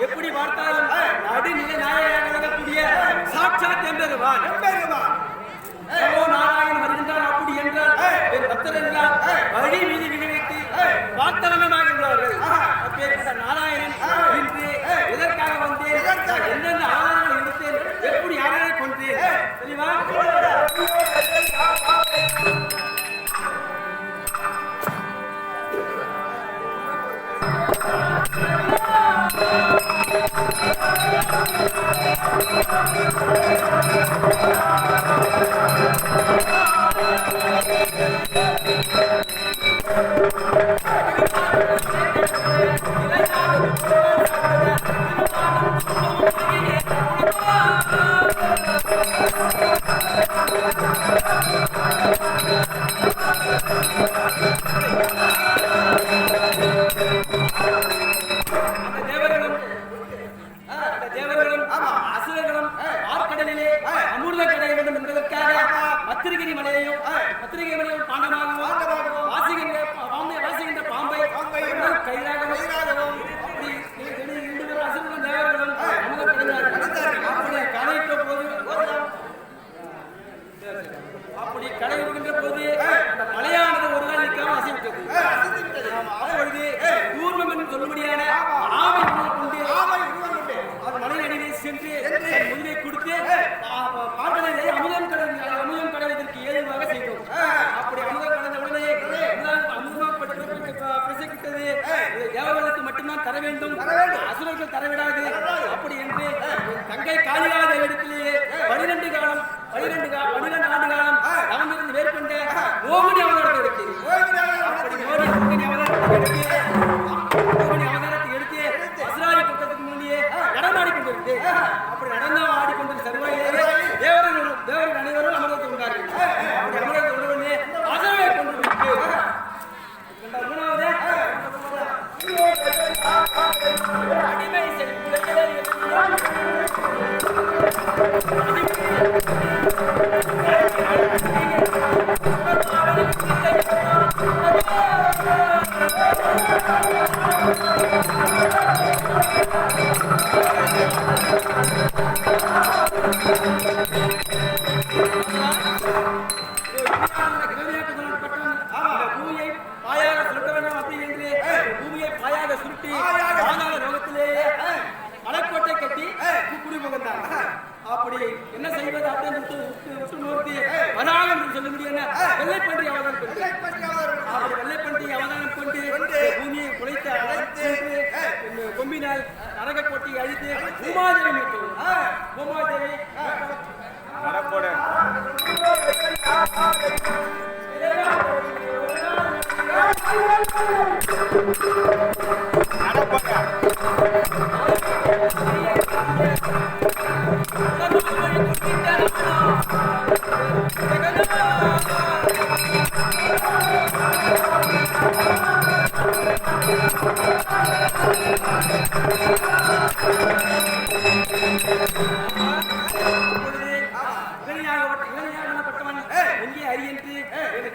எப்படி பார்த்தாலும் நடுநிலை நாயகக்கூடிய சாட்சாத் எம்பெருமான் நாராயணன் வருகின்றான். அப்படி என்றால் என் பக்தர் என்றால் வழி மீது விளைவித்து வார்த்தவனமாகின்றார்கள். அப்பேற்பட்ட நாராயணன் இன்று எதற்காக வந்தேன், என்னென்ன ஆதாரங்கள் எடுத்தேன், எப்படி யாரை கொண்டேன் தெளிவா? அப்படி கடை விடுகின்ற போது அந்த மலையானது ஒரு நாள் நிற்காம அசைவிட்டது. அப்பொழுது கூர்மம் என்று சொல்லும்படியான ஆமை கொண்டு அது மலையடியிலே சென்று முதலை கொடுத்து பாட்டலை அமுதம் கடவுவதற்கு ஏதுவாக செய்தோம். அப்படி அமுதம் கடந்த உடனே பிரசக்கிட்டது தேவர்களுக்கு மட்டும்தான் தர வேண்டும், அசுரர்கள் தரவிடாது. அப்படி என்று தங்கை காளியாத இடத்திலேயே 12 ஆண்டு காலம் அவனிருந்து மேற்கொண்ட ஓமனி அவதாரத்தை எடுத்து அசுராரி கூட்டத்துக்கு முன்னே நடமாடிக்கொண்டிருந்து அப்படி நடந்தா ஆடிக்கொண்டிருந்த சர்வாயிலே தேவர்கள் அனைவரும் அமரத்தை கொண்டார்கள். அப்படி அமரத்தை கொண்டவுடனே அசுரரை கொண்டு அடிமை செல்வி பூமியை பாயாக சுருட்ட வேண்டும் அப்படி என்று பூமியை பாயாக சுருட்டி ரோகத்திலேயே மலைக்கோட்டை கட்டி குடி புகுந்தான். அப்படி என்ன செய்வது அப்படின்னு விட்டு நோக்கி வராக என்று சொல்ல முடியும். வெள்ளைப்பன்றி அவதானம் கொண்டு வெள்ளைப்பன்றி அவதானம் கொண்டு பூமியை குலைத்து அழைத்து கொம்பினால் நரகக்கோட்டை அழித்து உமாதேவி மீட்டோம். உமாதேவி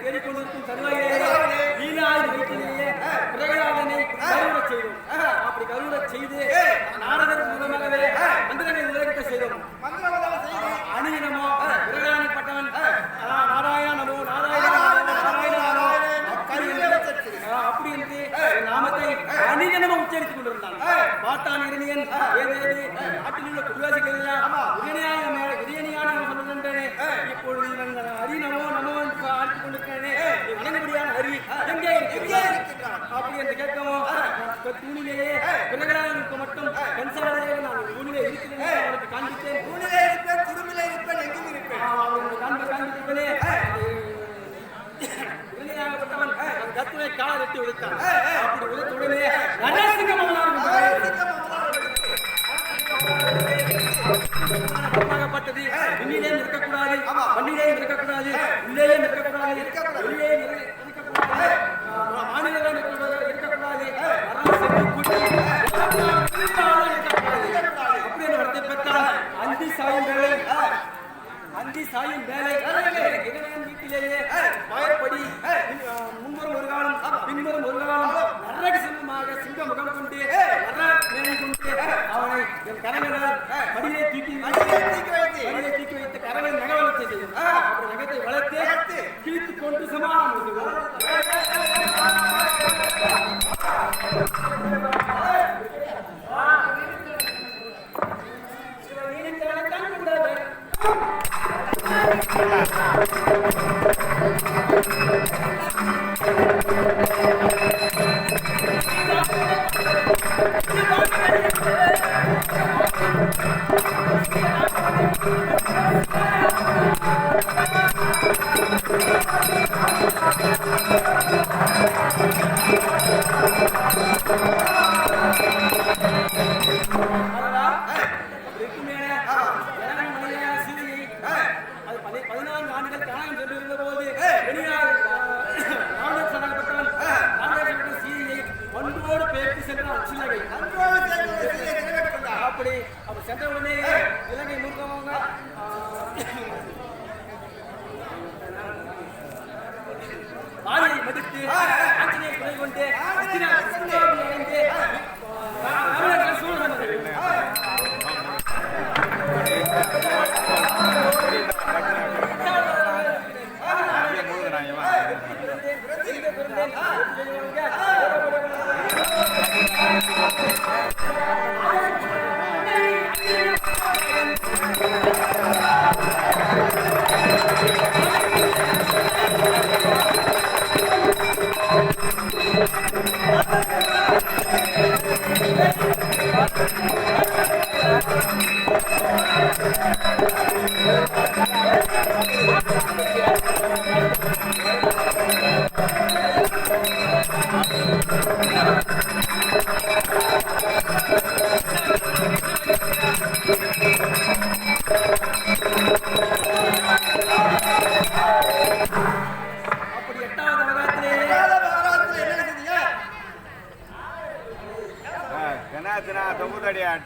தேடிக்கொண்டிருக்கும் தருவாயிலே ஈனாய் வீட்டிலேயே பிரகலாதனை கருவுறச் செய்தோம். அப்படி கருவுறச் செய்து நாரதர் மூலமாகவே மந்திரங்களை உலகிக்க செய்தோம். அணியினமோ பிரகலாதப்பட்டவன் நாராயண நமோ நாராயண அப்படி என்று நாமத்தை அணிகனமா உச்சரித்துக் கொண்டிருந்தான். பார்த்தான் இரணியன் ஏதேது நாட்டில் உள்ள குடிவாசிகள் விரியணியான சொல்லுகின்றனே. இப்பொழுது இவன் ஹரி நமோ நமோ ஆட்சிக் கொண்டிருக்கிறேனே, வணங்கும்படியான ஹரி எங்கே இருக்கிறான் அப்படி என்று கேட்கவும் தூணிலேயே பிரகலாதனுக்கு மட்டும் கன்சாலையாக நான் தூணிலே இருக்கிறேன் அவனுக்கு காண்பித்தேன். தூணிலே இருப்பேன், குடும்பிலே இருப்பேன், எங்கும் இருப்பேன் காண்பித்தவனே விருணியாகப்பட்டவன் கத்துவை கால வெட்டி உழைத்தான். அப்படி உழைத்துடனே நரசிங்கம் பட்டது. விண்ணிலே இருக்கக்கூடாது, மண்ணிலே இருக்கக்கூடாது, உள்ளே இருக்கக்கூடாது, வெளியே இருக்கக்கூடாது, மாநிலம் இருக்கக்கூடாது, அப்படி என்று வரத்தை பெற்றால் அந்தி சாயும் வேலை வீட்டிலேயே பயப்படி முன்வரும் ஒரு காலம் பின்வரும் ஒரு காலம் நரக சின்னமாக சிங்க முகம் கொண்டு மேலை கொண்டு அவனை என் கரங்களால் மடியை தூக்கி வைத்து கரங்களை நகவலத்தை செய்யும். அப்படி நகத்தை வளர்த்து கிழித்து கொண்டு சமாதானம் செய்வோம். அப்படி சென்றவுடனே இலங்கை மூர்க்கமாக பாலியை மதித்து ஆஞ்சநேய துணை கொண்டு அடைந்து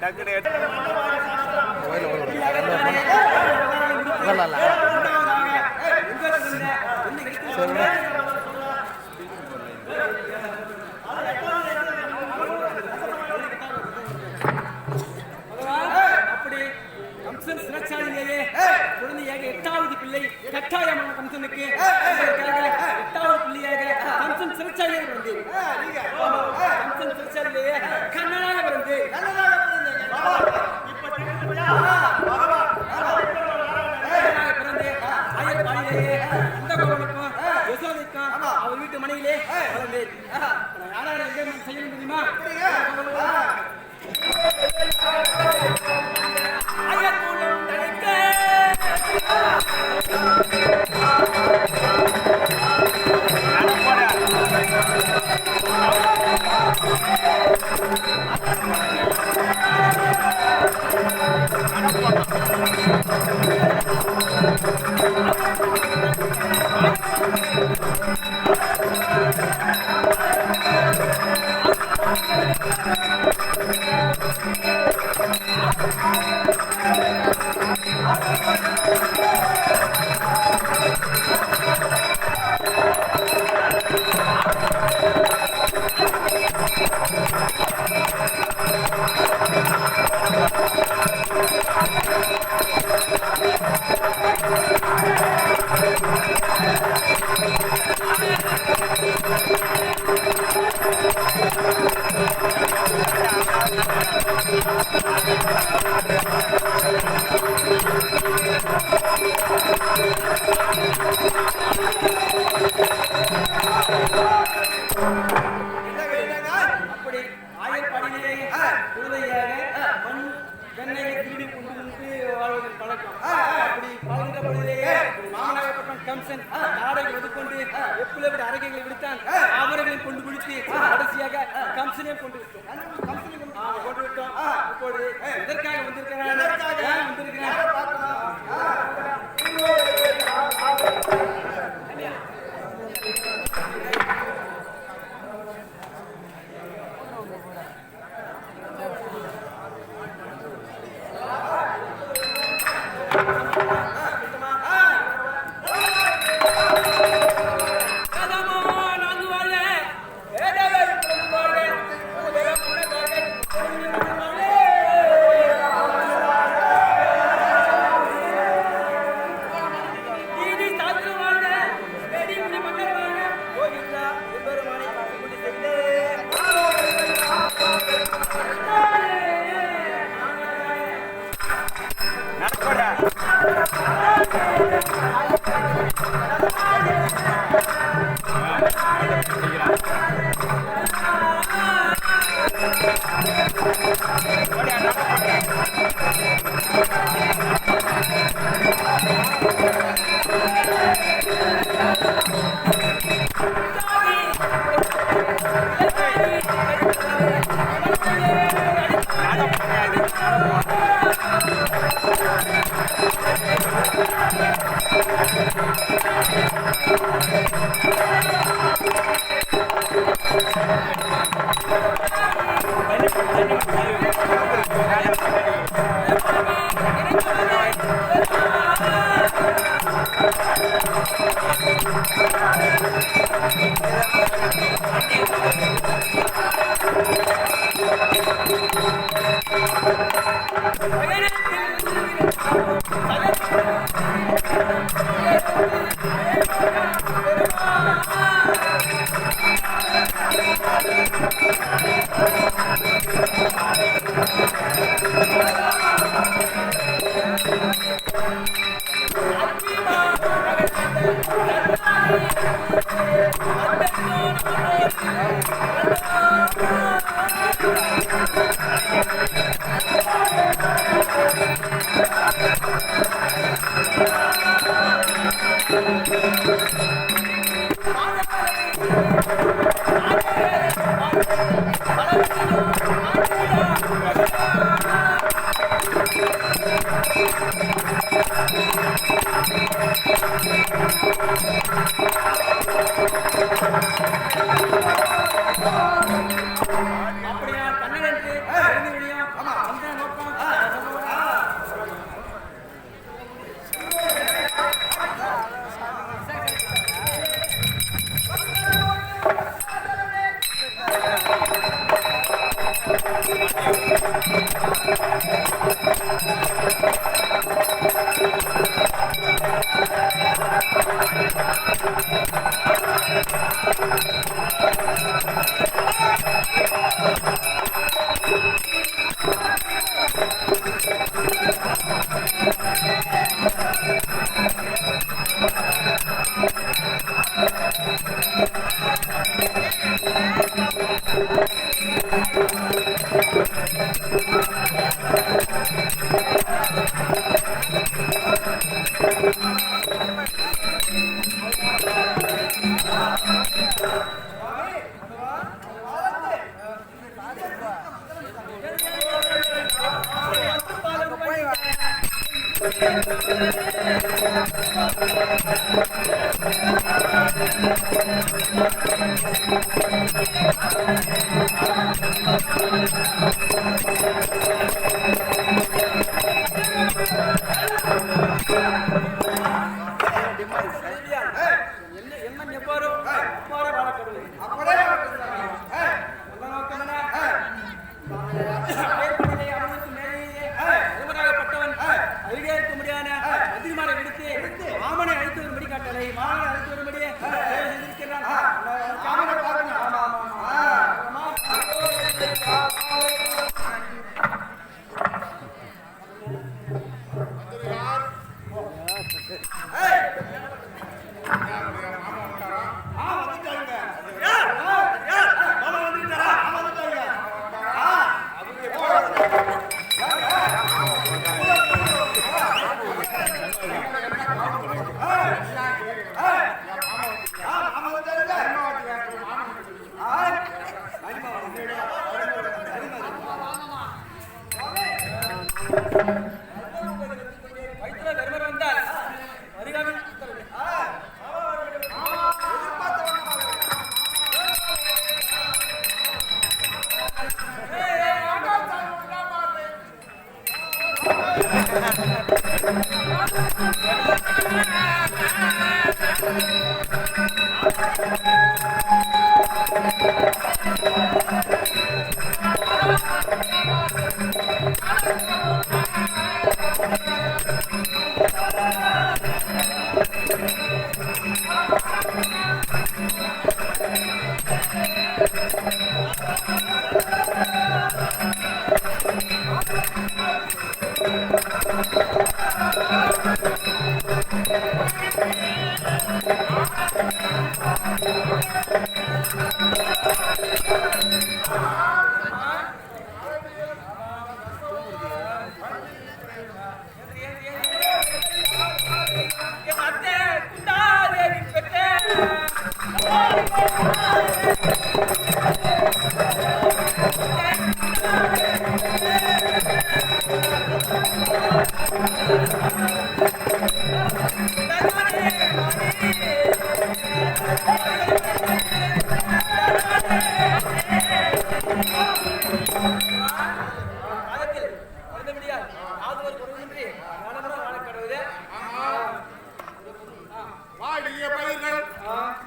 டக்குனு கம்சன் சிறைச்சாலையிலேயே குழந்தையாக 8வது பிள்ளை கட்டாயமான கம்சனுக்கு 8வது பிள்ளையாக கம்சன் சிறைச்சாலையில் பிறந்து கம்சன் சிறைச்சாலையிலேயே கண்ணனாக பிறந்து பிறந்து ஆயர்பாடியிலேயே நந்தகோபனுக்கும் யசோதைக்கும் அவர் வீட்டு மனையிலே வளர்ந்து யாராவது எங்கே செய்யணும் தெரியுமா? அயர்கூலம் தழைக்க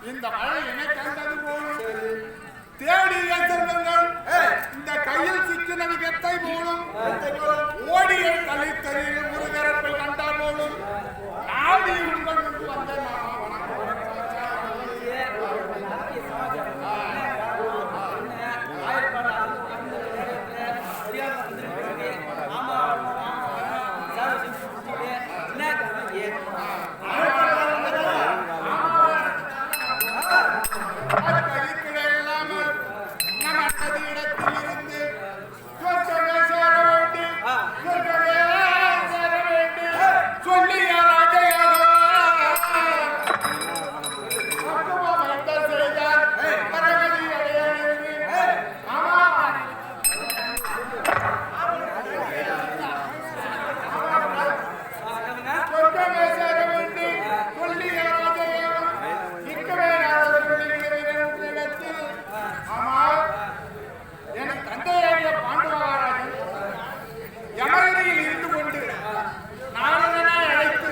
இந்த மழை என்னை கண்டது போலும் தேடிய செல்வங்கள் இந்த கையில் சிக்கினது கெத்தை போலும் ஓடிய கலைத்தறியில் முருகரப்பை கண்டா போலும் நாடி உங்கள் முன்பு வந்த யமகிரியில் இருந்து கொண்டு நாரதனை அழைத்து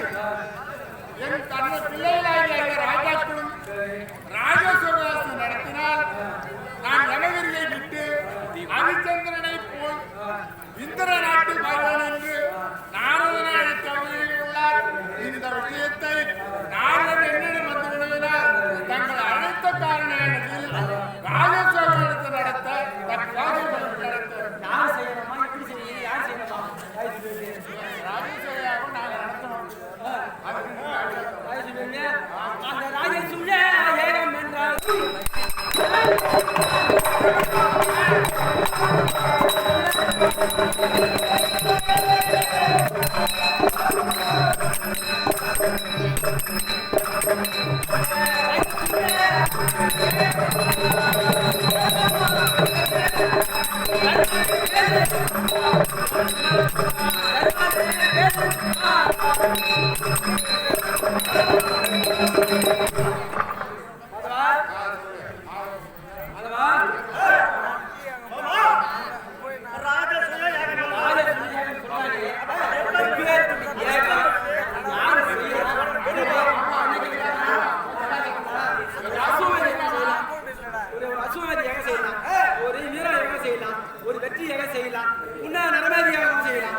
ஒரு வெற்றி ஏக செய்யலாம், உன்ன நரமேதியாகவும் செய்யலாம்,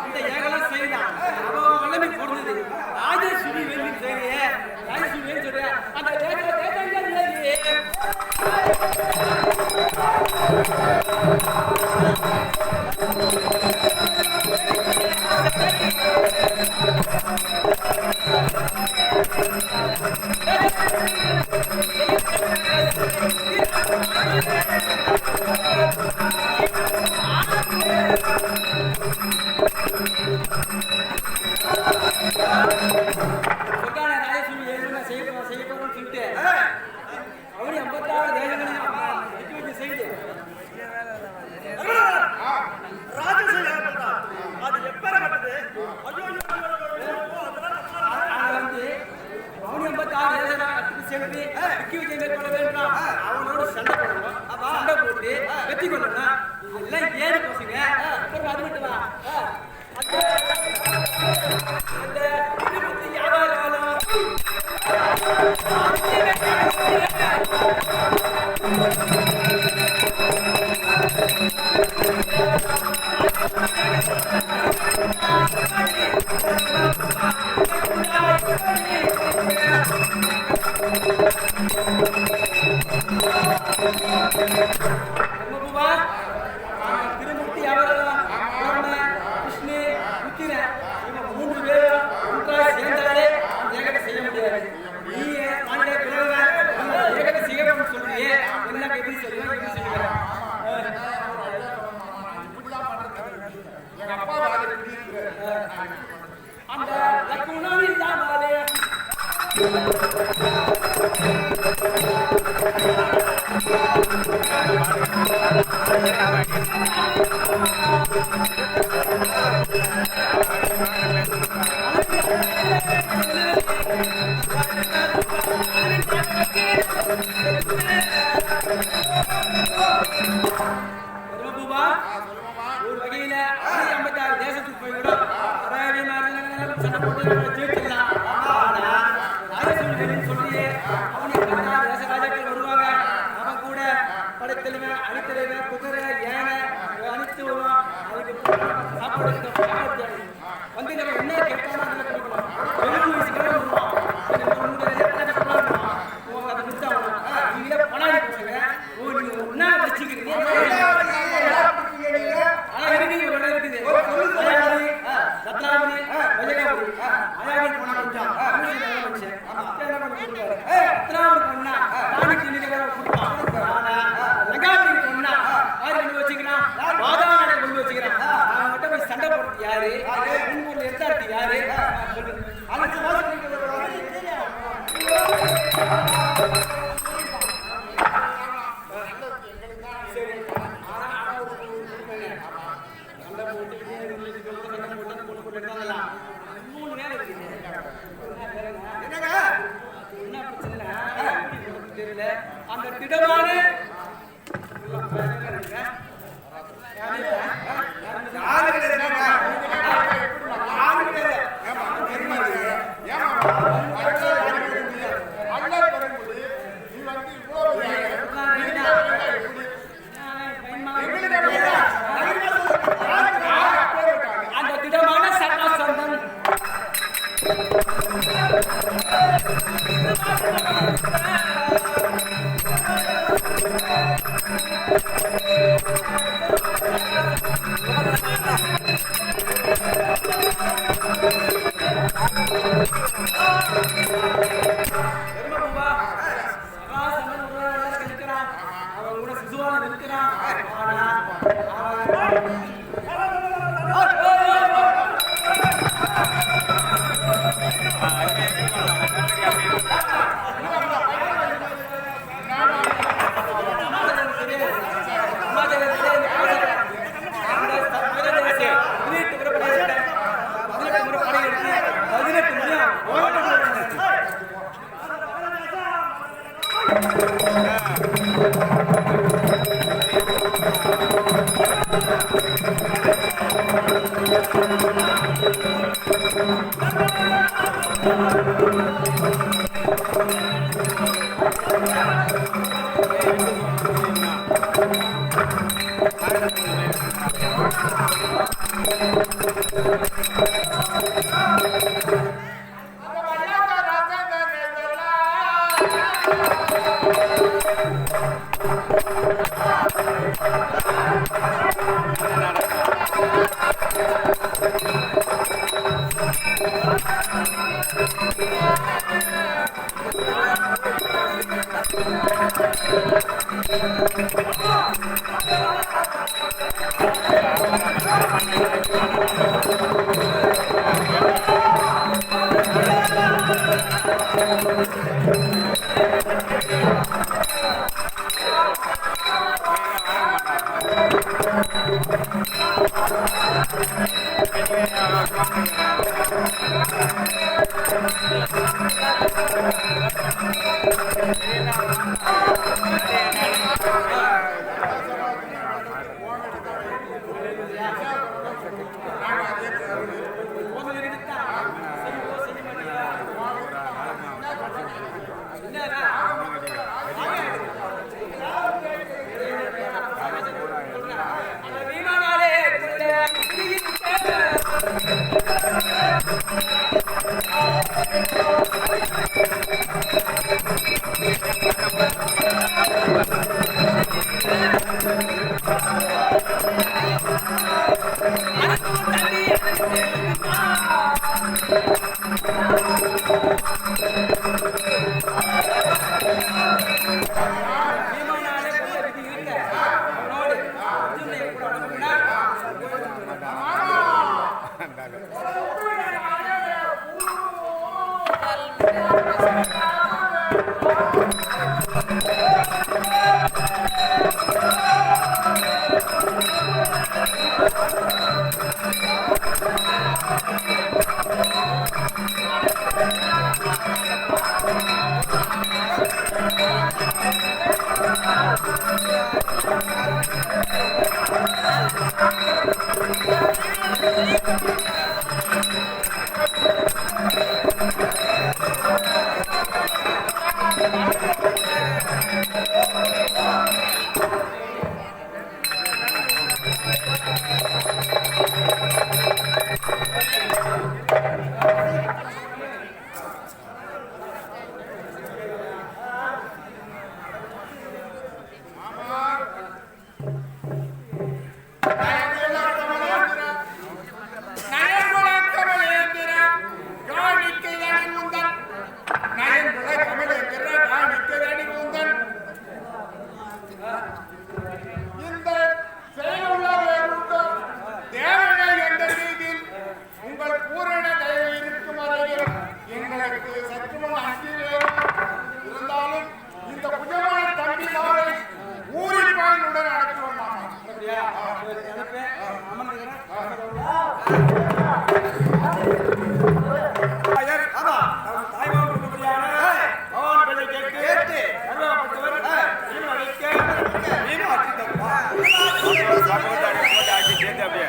இந்த ஏகலாம் செய்யலாம். அவன் வல்லமை கொடுத்தது ராஜேஸ்வரி வேண்டி செய்ய ராஜேஸ்வரி வேண்டி சொல்ற அந்த அவனோட சண்டை போடணும், சண்டை போட்டு வெற்றி கொள்ளணும். இதெல்லாம் ஏறி போச்சுங்க. அப்புறம் அது மட்டும் தான் அந்த இருபத்தி யாராலும் திருமூர்த்தி அவர்கள் கிருஷ்ணு முத்திர இவங்க 3 பேரும் ஒன்றாக சேர்ந்தாலே ஏகத்தை செய்ய முடியாது. நீ மாநில பிறகு ஏகத்தை செய்யணும்னு சொல்றியே, என்ன எப்படி சொல்லுவேன் எப்படி சொல்லுவேன் அந்த லக்குணம் இல்லாமலே ஒரு வகையில 56 தேசத்துக்கு போய்விடும். சண்டை போட்டு ஜெயிச்சிடலாம். ஆனா ராஜேஸ்வரி சொல்லி அவனை தேசராஜாக்கள் வருவாங்க. அவன் கூட படைத்தலைவன் அணித்தலைவன் குதிரை யானை அணித்து வருவான். அதுக்கு சாப்பாடு வந்து நம்ம என்ன கேட்கணும் அதை கொடுக்கணும். 70 வயசு கிட்ட வருவான். அதை முடிச்சாங்க நீங்களே பணம் போடுங்க. நீங்க ஒன்னா வச்சுக்கிறீங்க. ஆனா இருக்கு ஒரு இடம் இருக்குது. ரத்னாவதி வஜகாபுரி அயாவி போனா கொஞ்சம் மனுஷன் ரத்னாவதி பொண்ணா நாளைக்கு நீங்க கொடுப்பான். ஆனா ரங்காவதி பொண்ணா யாரு கொண்டு வச்சுக்கிறான், வாதாவனை கொண்டு வச்சுக்கிறான். அவன் கிட்ட போய் சண்டை போடுறது யாரு, முன்பூர்ல எடுத்தாட்டு யாரு அந்த திடமான அந்த திடமான சட்டாசந்தன் அவன் கூட சிசுவான இருக்கிறான். படையெடுத்து அப்படியே